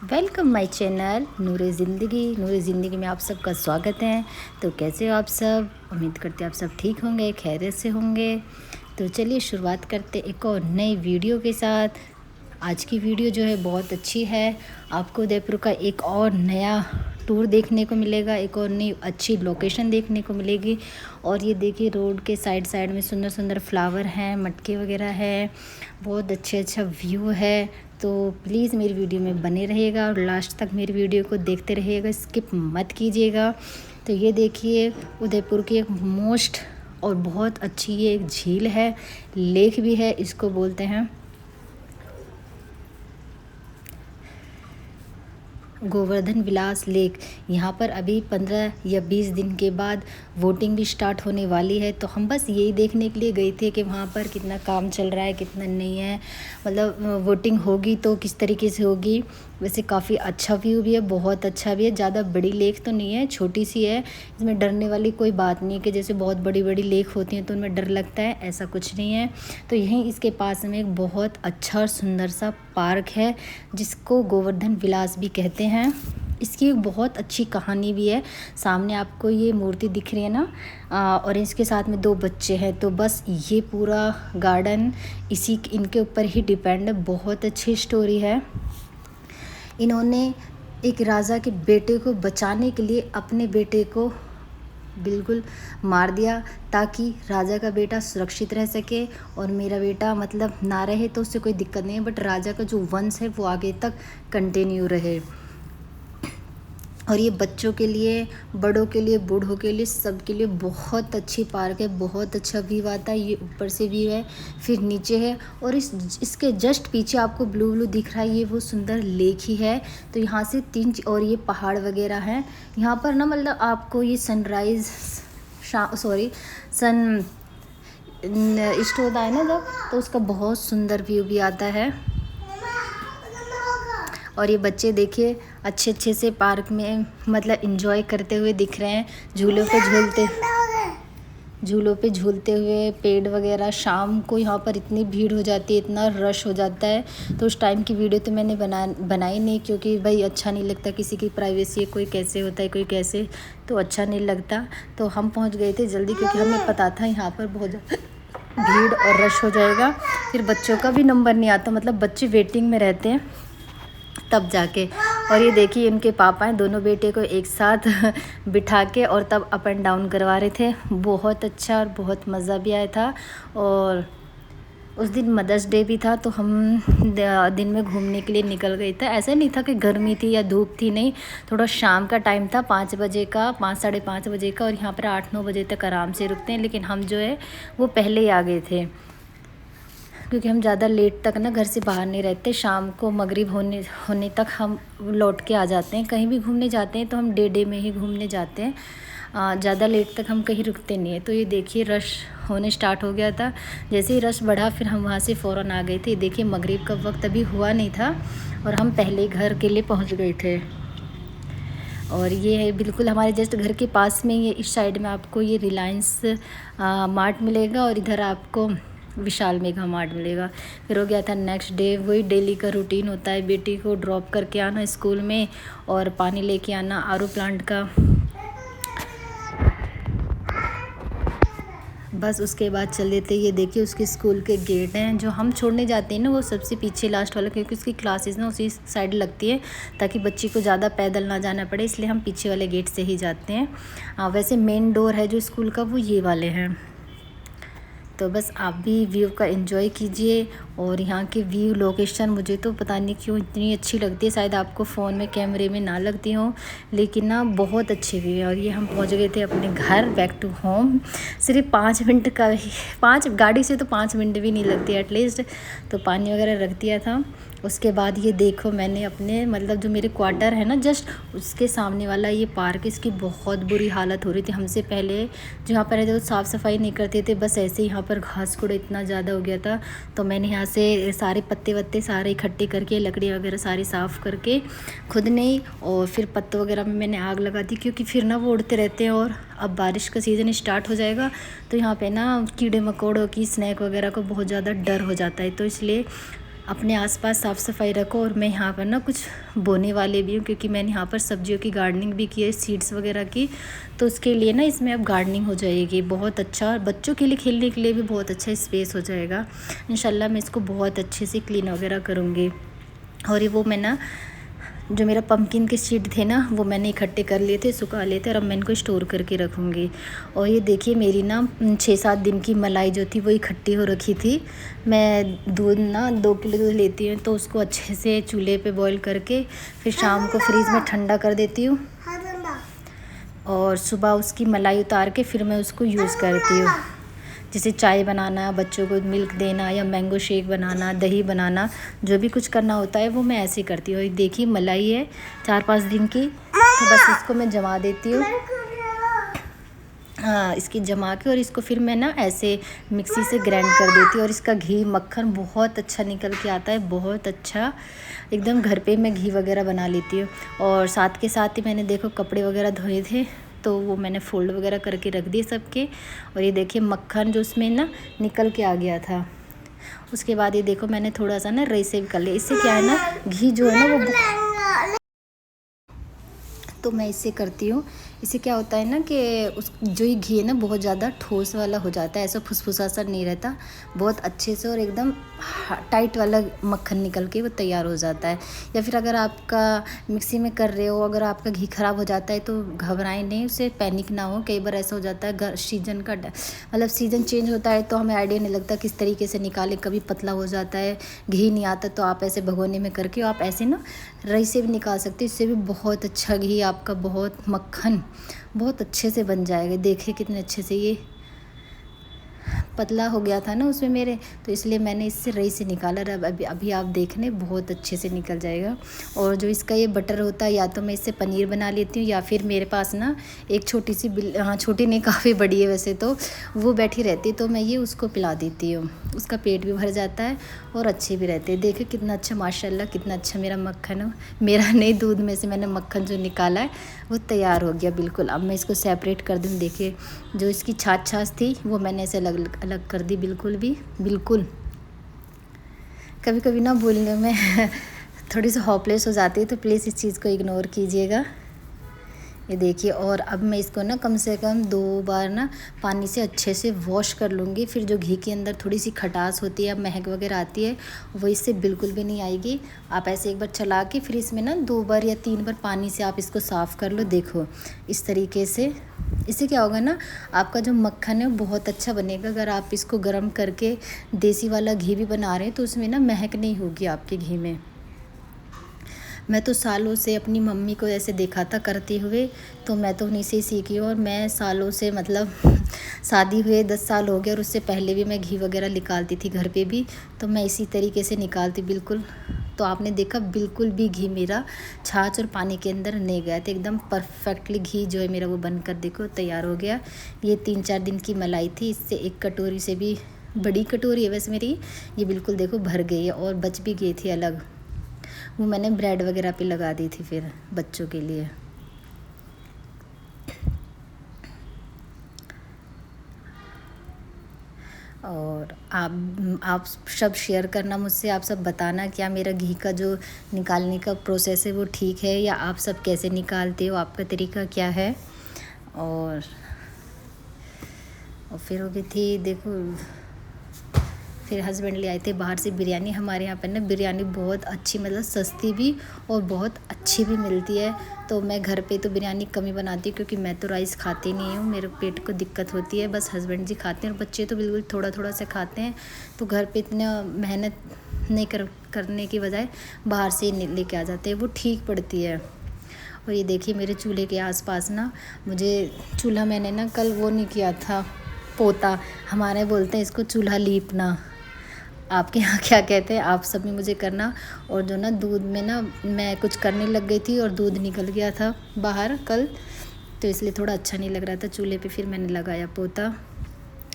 Welcome my channel नूरे ज़िंदगी में आप सबका स्वागत है। तो कैसे हो आप सब? उम्मीद करते हैं आप सब ठीक होंगे, खैरियत से होंगे। तो चलिए शुरुआत करते एक और नई वीडियो के साथ। आज की वीडियो जो है बहुत अच्छी है। आपको उदयपुर का एक और नया टूर देखने को मिलेगा, एक और नई अच्छी लोकेशन देखने को मिलेगी। और ये देखिए रोड के साइड साइड में सुंदर सुंदर फ्लावर हैं, मटके वगैरह है, बहुत अच्छा व्यू है। तो प्लीज़ मेरी वीडियो में बने रहिएगा और लास्ट तक मेरी वीडियो को देखते रहिएगा, स्किप मत कीजिएगा। तो ये देखिए उदयपुर की एक मोस्ट और बहुत अच्छी ये एक झील है, लेक भी है, इसको बोलते हैं गोवर्धन विलास लेक। यहाँ पर अभी 15 या 20 दिन के बाद वोटिंग भी स्टार्ट होने वाली है। तो हम बस यही देखने के लिए गए थे कि वहाँ पर कितना काम चल रहा है, कितना नहीं है, मतलब वोटिंग होगी तो किस तरीके से होगी। वैसे काफ़ी अच्छा व्यू भी है, बहुत अच्छा भी है। ज़्यादा बड़ी लेक तो नहीं है, छोटी सी है। इसमें डरने वाली कोई बात नहीं है कि जैसे बहुत बड़ी बड़ी लेक होती हैं तो उनमें डर लगता है, ऐसा कुछ नहीं है। तो यहीं इसके पास में एक बहुत अच्छा और सुंदर सा पार्क है जिसको गोवर्धन विलास भी कहते हैं। इसकी एक बहुत अच्छी कहानी भी है। सामने आपको ये मूर्ति दिख रही है ना, और इसके साथ में 2 बच्चे हैं। तो बस ये पूरा गार्डन इनके ऊपर ही डिपेंड है। बहुत अच्छी स्टोरी है। इन्होंने एक राजा के बेटे को बचाने के लिए अपने बेटे को बिल्कुल मार दिया ताकि राजा का बेटा सुरक्षित रह सके और मेरा बेटा मतलब ना रहे तो उससे कोई दिक्कत नहीं है, बट राजा का जो वंश है वो आगे तक कंटिन्यू रहे। और ये बच्चों के लिए, बड़ों के लिए, बूढ़ों के लिए, सबके लिए बहुत अच्छी पार्क है। बहुत अच्छा व्यू आता है। ये ऊपर से व्यू है, फिर नीचे है, और इसके जस्ट पीछे आपको ब्लू ब्लू दिख रहा है, ये वो सुंदर लेक ही है। तो यहाँ से और ये पहाड़ वगैरह हैं यहाँ पर ना, मतलब आपको ये सन ईस्ट होता है ना जब, तो उसका बहुत सुंदर व्यू भी आता है। और ये बच्चे देखिए अच्छे से पार्क में मतलब एंजॉय करते हुए दिख रहे हैं, झूलों पे झूलते हुए, पेड़ वगैरह। शाम को यहाँ पर इतनी भीड़ हो जाती है, इतना रश हो जाता है। तो उस टाइम की वीडियो तो मैंने बनाई नहीं, क्योंकि भाई अच्छा नहीं लगता, किसी की प्राइवेसी है, कोई कैसे होता है कोई कैसे, तो अच्छा नहीं लगता। तो हम पहुँच गए थे जल्दी, क्योंकि हमें पता था यहाँ पर बहुत भीड़ और रश हो जाएगा, फिर बच्चों का भी नंबर नहीं आता, मतलब बच्चे वेटिंग में रहते हैं तब जाके। और ये देखिए इनके पापा हैं, दोनों बेटे को एक साथ बिठा के और तब अप एंड डाउन करवा रहे थे। बहुत अच्छा और बहुत मज़ा भी आया था। और उस दिन मदर्स डे भी था, तो हम दिन में घूमने के लिए निकल गए थे। ऐसा नहीं था कि गर्मी थी या धूप थी, नहीं, थोड़ा शाम का टाइम था, 5 बजे का, 5 साढ़े 5 बजे का। और यहाँ पर 8-9 बजे तक आराम से रुकते हैं, लेकिन हम जो है वो पहले ही आ गए थे, क्योंकि हम ज़्यादा लेट तक ना घर से बाहर नहीं रहते। शाम को मगरिब होने तक हम लौट के आ जाते हैं। कहीं भी घूमने जाते हैं तो हम डे में ही घूमने जाते हैं, ज़्यादा लेट तक हम कहीं रुकते नहीं हैं। तो ये देखिए रश होने स्टार्ट हो गया था। जैसे ही रश बढ़ा फिर हम वहाँ से फ़ौरन आ गए थे। देखिए मगरिब का वक्त अभी हुआ नहीं था और हम पहले घर के लिए पहुँच गए थे। और ये है बिल्कुल हमारे जस्ट घर के पास में, ये इस साइड में आपको ये रिलायंस मार्ट मिलेगा और इधर आपको विशाल मेगा मार्ट मिलेगा। फिर हो गया था नेक्स्ट डे, वही डेली का रूटीन होता है, बेटी को ड्रॉप करके आना स्कूल में और पानी लेके आना आरओ प्लांट का। बस उसके बाद चल देते। ये देखिए उसके स्कूल के गेट हैं, जो हम छोड़ने जाते हैं ना वो सबसे पीछे लास्ट वाला, क्योंकि उसकी क्लासेस ना उसी साइड लगती है, ताकि बच्ची को ज़्यादा पैदल ना जाना पड़े, इसलिए हम पीछे वाले गेट से ही जाते हैं। वैसे मेन डोर है जो स्कूल का वो ये वाले हैं। तो बस आप भी व्यू का एंजॉय कीजिए। और यहाँ के व्यू लोकेशन मुझे तो पता नहीं क्यों इतनी अच्छी लगती है, शायद आपको फ़ोन में कैमरे में ना लगती हो, लेकिन ना बहुत अच्छी व्यू है। और ये हम पहुँच गए थे अपने घर, बैक टू होम। सिर्फ 5 मिनट का ही, 5 गाड़ी से तो 5 मिनट भी नहीं लगती एटलीस्ट। तो पानी वगैरह रख दिया था। उसके बाद ये देखो मैंने अपने मतलब जो मेरे क्वार्टर है ना जस्ट उसके सामने वाला ये पार्क, इसकी बहुत बुरी हालत हो रही थी। हमसे पहले जो यहाँ पर रहते वो साफ़ सफाई नहीं करते थे, बस ऐसे ही यहाँ पर घास कूड़ा इतना ज़्यादा हो गया था। तो मैंने यहाँ से सारे पत्ते वत्ते सारे इकट्ठे करके, लकड़ी वगैरह सारी साफ़ करके खुद ने ही, और फिर पत्तों वगैरह में मैंने आग लगा दी, क्योंकि फिर ना वो उड़ते रहते हैं। और अब बारिश का सीज़न स्टार्ट हो जाएगा तो यहाँ पे ना कीड़े मकोड़ों की, स्नैक वगैरह को बहुत ज़्यादा डर हो जाता है। तो इसलिए अपने आसपास साफ़ सफाई रखो। और मैं यहाँ पर ना कुछ बोने वाले भी हूँ, क्योंकि मैंने यहाँ पर सब्जियों की गार्डनिंग भी की है, सीड्स वगैरह की। तो उसके लिए ना इसमें अब गार्डनिंग हो जाएगी बहुत अच्छा, और बच्चों के लिए खेलने के लिए भी बहुत अच्छा स्पेस हो जाएगा। इंशाल्लाह मैं इसको बहुत अच्छे से क्लीन वगैरह करूँगी। और ये वो मैं ना जो मेरा पम्पकिन के सीड थे ना, वो मैंने इकट्ठे कर लिए थे, सुखा लिए थे, और अब मैं इनको स्टोर करके रखूँगी। और ये देखिए मेरी ना 6-7 दिन की मलाई जो थी वो इकट्ठी हो रखी थी। मैं दूध ना 2 किलो दूध लेती हूँ, तो उसको अच्छे से चूल्हे पे बॉईल करके फिर शाम को फ्रीज़ में ठंडा कर देती हूँ, और सुबह उसकी मलाई उतार के फिर मैं उसको यूज़ करती हूँ। जैसे चाय बनाना, बच्चों को मिल्क देना, या मैंगो शेक बनाना, दही बनाना, जो भी कुछ करना होता है वो मैं ऐसे ही करती हूँ। देखिए मलाई है 4-5 दिन की, तो बस इसको मैं जमा देती हूँ। हाँ, इसकी जमा के और इसको फिर मैं ना ऐसे मिक्सी से ग्राइंड कर देती हूँ। और इसका घी मक्खन बहुत अच्छा निकल के आता है, बहुत अच्छा एकदम। घर पे मैं घी वगैरह बना लेती हूँ। और साथ के साथ ही मैंने देखो कपड़े वगैरह धोए थे, तो वो मैंने फ़ोल्ड वगैरह करके रख दिए सबके। और ये देखिए मक्खन जो उसमें ना निकल के आ गया था। उसके बाद ये देखो मैंने थोड़ा सा ना रई सेव कर लिया। इससे क्या है ना, घी जो है ना वो, तो मैं इससे करती हूँ। इससे क्या होता है ना कि उस जो ये घी है ना बहुत ज़्यादा ठोस वाला हो जाता है, ऐसा फुसफुसा सा नहीं रहता, बहुत अच्छे से और एकदम टाइट वाला मक्खन निकल के वो तैयार हो जाता है। या फिर अगर आपका मिक्सी में कर रहे हो, अगर आपका घी ख़राब हो जाता है तो घबराएं नहीं, उससे पैनिक ना हो। कई बार ऐसा हो जाता है सीजन का मतलब सीज़न चेंज होता है तो हमें आइडिया नहीं लगता किस तरीके से निकालें, कभी पतला हो जाता है, घी नहीं आता। तो आप ऐसे भगोने में करके आप ऐसे ना रई से भी निकाल सकते हो, इससे भी बहुत अच्छा घी आपका, बहुत मक्खन बहुत अच्छे से बन जाएगा। देखिए कितने अच्छे से ये पतला हो गया था ना उसमें मेरे, तो इसलिए मैंने इससे रई से निकाला। अभी आप देखने बहुत अच्छे से निकल जाएगा। और जो इसका ये बटर होता है, या तो मैं इससे पनीर बना लेती हूँ, या फिर मेरे पास ना एक छोटी सी हाँ छोटी नहीं काफ़ी बड़ी है वैसे तो, वो बैठी रहती है, तो मैं ये उसको पिला देती हूँ। उसका पेट भी भर जाता है और अच्छे भी रहते हैं। देखिए कितना अच्छा, माशाल्लाह कितना अच्छा मेरा मक्खन है। मेरा नहीं, दूध में से मैंने मक्खन जो निकाला है वो तैयार हो गया बिल्कुल। अब मैं इसको सेपरेट कर दूँ। देखिए जो इसकी छाछ थी वो मैंने ऐसे अलग अलग कर दी बिल्कुल। कभी कभी ना बोलने में थोड़ी सी होपलेस हो जाती है, तो प्लीज़ इस चीज़ को इग्नोर कीजिएगा। ये देखिए, और अब मैं इसको ना कम से कम 2 बार ना पानी से अच्छे से वॉश कर लूँगी। फिर जो घी के अंदर थोड़ी सी खटास होती है, महक वगैरह आती है, वो इससे बिल्कुल भी नहीं आएगी। आप ऐसे एक बार चला के फिर इसमें ना 2 बार या 3 बार पानी से आप इसको साफ़ कर लो। देखो इस तरीके से, इससे क्या होगा ना, आपका जो मक्खन है वो बहुत अच्छा बनेगा। अगर आप इसको गर्म करके देसी वाला घी भी बना रहे हैं तो उसमें ना महक नहीं होगी आपके घी में। मैं तो सालों से अपनी मम्मी को ऐसे देखा था करते हुए, तो मैं तो उन्हीं से ही सीखी हूँ। और मैं सालों से मतलब शादी हुए 10 साल हो गए, और उससे पहले भी मैं घी वगैरह निकालती थी घर पे भी, तो मैं इसी तरीके से निकालती बिल्कुल। तो आपने देखा बिल्कुल भी घी मेरा छाछ और पानी के अंदर नहीं गया था, एकदम परफेक्टली घी जो है मेरा वो बनकर देखो तैयार हो गया। ये 3-4 दिन की मलाई थी, इससे एक कटोरी से भी बड़ी कटोरी है वैसे मेरी, ये बिल्कुल देखो भर गई है, और बच भी गई थी अलग। वो मैंने ब्रेड वगैरह पे लगा दी थी फिर बच्चों के लिए। और आप सब शेयर करना मुझसे, आप सब बताना क्या मेरा घी का जो निकालने का प्रोसेस है वो ठीक है, या आप सब कैसे निकालते हो, आपका तरीका क्या है। और फिर हो गई थी देखो, फिर हस्बैंड ले आए थे बाहर से बिरयानी। हमारे यहाँ पर ना बिरयानी बहुत अच्छी, मतलब सस्ती भी और बहुत अच्छी भी मिलती है। तो मैं घर पे तो बिरयानी कम ही बनाती हूँ, क्योंकि मैं तो राइस खाती नहीं हूँ, मेरे पेट को दिक्कत होती है। बस हस्बैंड जी खाते हैं, और बच्चे तो बिल्कुल थोड़ा थोड़ा से खाते हैं। तो घर पे इतना मेहनत नहीं करने की बजाय बाहर से ही लेके आ जाते हैं, वो ठीक पड़ती है। और ये देखिए मेरे चूल्हे के आसपास ना, मुझे चूल्हा मैंने ना कल वो नहीं किया था, पोता, हमारे बोलते हैं इसको चूल्हा लीपना, आपके यहाँ क्या कहते हैं आप सब भी मुझे करना। और जो ना दूध में ना मैं कुछ करने लग गई थी और दूध निकल गया था बाहर कल, तो इसलिए थोड़ा अच्छा नहीं लग रहा था चूल्हे पे, फिर मैंने लगाया पोता।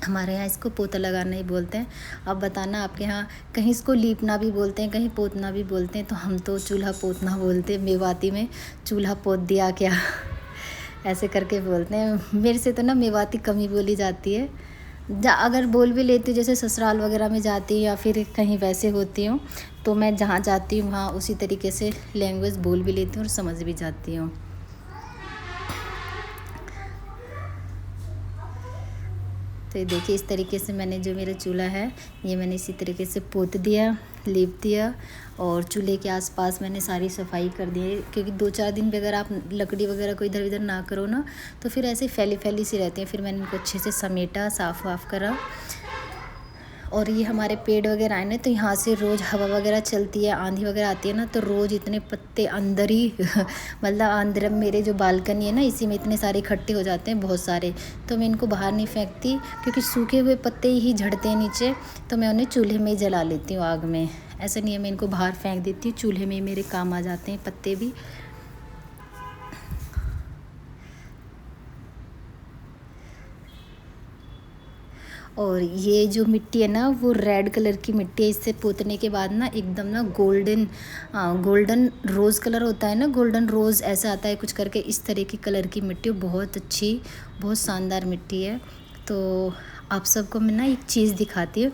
हमारे यहाँ इसको पोता लगाना ही बोलते हैं। अब बताना आपके यहाँ कहीं इसको लीपना भी बोलते हैं, कहीं पोतना भी बोलते हैं। तो हम तो चूल्हा पोतना बोलते हैं, मेवाती में चूल्हा पोत दिया क्या ऐसे करके बोलते हैं। मेरे से तो ना मेवाती कम ही बोली जाती है, अगर बोल भी लेती हूँ, जैसे ससुराल वगैरह में जाती हूँ या फिर कहीं वैसे होती हूँ, तो मैं जहाँ जाती हूँ वहाँ उसी तरीके से लैंग्वेज बोल भी लेती हूँ और समझ भी जाती हूँ। तो ये देखिए इस तरीके से मैंने जो मेरा चूल्हा है ये मैंने इसी तरीके से पोत दिया, लीप दिया, और चूल्हे के आसपास मैंने सारी सफाई कर दी है, क्योंकि 2-4 दिन भी अगर आप लकड़ी वगैरह को इधर उधर ना करो ना तो फिर ऐसे फैली फैली सी रहती हैं। फिर मैंने इनको अच्छे से समेटा, साफ़ वाफ करा। और ये हमारे पेड़ वगैरह आए ना, तो यहाँ से रोज़ हवा वगैरह चलती है, आंधी वगैरह आती है ना, तो रोज़ इतने पत्ते अंदर ही मतलब अंदर मेरे जो बालकनी है ना इसी में इतने सारे इकट्ठे हो जाते हैं, बहुत सारे। तो मैं इनको बाहर नहीं फेंकती, क्योंकि सूखे हुए पत्ते ही झड़ते हैं नीचे, तो मैं उन्हें चूल्हे में ही जला लेती हूँ आग में। ऐसा नहीं है मैं इनको बाहर फेंक देती हूँ, चूल्हे में मेरे काम आ जाते हैं पत्ते भी। और ये जो मिट्टी है ना वो रेड कलर की मिट्टी है, इससे पोतने के बाद ना एकदम ना गोल्डन रोज़ कलर होता है ना, गोल्डन रोज़ ऐसा आता है कुछ करके, इस तरह की कलर की मिट्टी, बहुत अच्छी, बहुत शानदार मिट्टी है। तो आप सबको मैं ना एक चीज़ दिखाती हूँ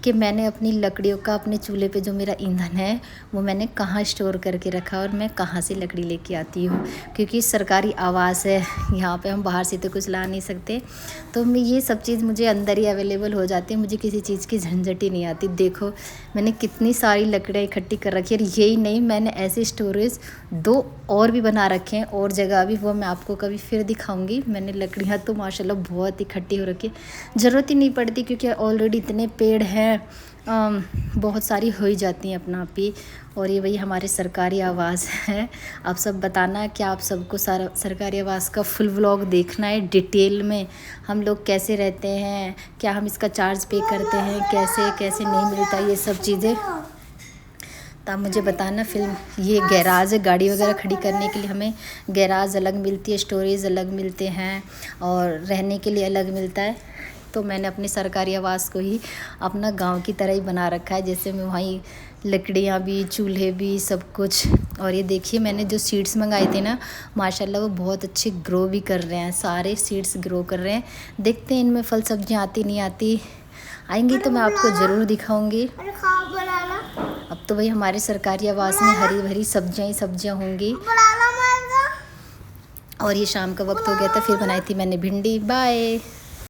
कि मैंने अपनी लकड़ियों का, अपने चूल्हे पे जो मेरा ईंधन है वो मैंने कहाँ स्टोर करके रखा और मैं कहाँ से लकड़ी लेके आती हूँ, क्योंकि सरकारी आवास है यहाँ पे, हम बाहर से तो कुछ ला नहीं सकते। तो मैं ये सब चीज़ मुझे अंदर ही अवेलेबल हो जाती है, मुझे किसी चीज़ की झंझट ही नहीं आती। देखो मैंने कितनी सारी लकड़ियाँ इकट्ठी कर रखी है, और यही नहीं मैंने ऐसे स्टोरेज 2 और भी बना रखे हैं और जगह भी, वो मैं आपको कभी फिर दिखाऊंगी। मैंने लकड़ियाँ तो माशाल्लाह बहुत इकट्ठी हो रखी है, ज़रूरत ही नहीं पड़ती क्योंकि ऑलरेडी इतने पेड़ हैं, बहुत सारी हो ही जाती हैं अपना आप ही। और ये वही हमारे सरकारी आवास है। आप सब बताना क्या आप सबको सारा सरकारी आवास का फुल व्लॉग देखना है डिटेल में, हम लोग कैसे रहते हैं, क्या हम इसका चार्ज पे करते हैं, कैसे कैसे नहीं मिलता, ये सब चीज़ें तो आप मुझे बताना। फिर ये गैराज है, गाड़ी वगैरह खड़ी करने के लिए हमें गैराज अलग मिलती है, स्टोरेज अलग मिलते हैं और रहने के लिए अलग मिलता है। तो मैंने अपने सरकारी आवास को ही अपना गांव की तरह ही बना रखा है, जैसे मैं वहीं लकड़ियाँ भी, चूल्हे भी, सब कुछ। और ये देखिए मैंने जो सीड्स मंगाए थे ना, माशाल्लाह वो बहुत अच्छे ग्रो भी कर रहे हैं, सारे सीड्स ग्रो कर रहे हैं। देखते हैं इनमें फल सब्जियाँ आती नहीं आती, आएंगी तो मैं आपको ज़रूर दिखाऊंगी। अब तो भाई हमारे सरकारी आवास में हरी भरी सब्जियाँ ही सब्जियाँ होंगी। और ये शाम का वक्त हो गया था, फिर बनाई थी मैंने भिंडी। बाय।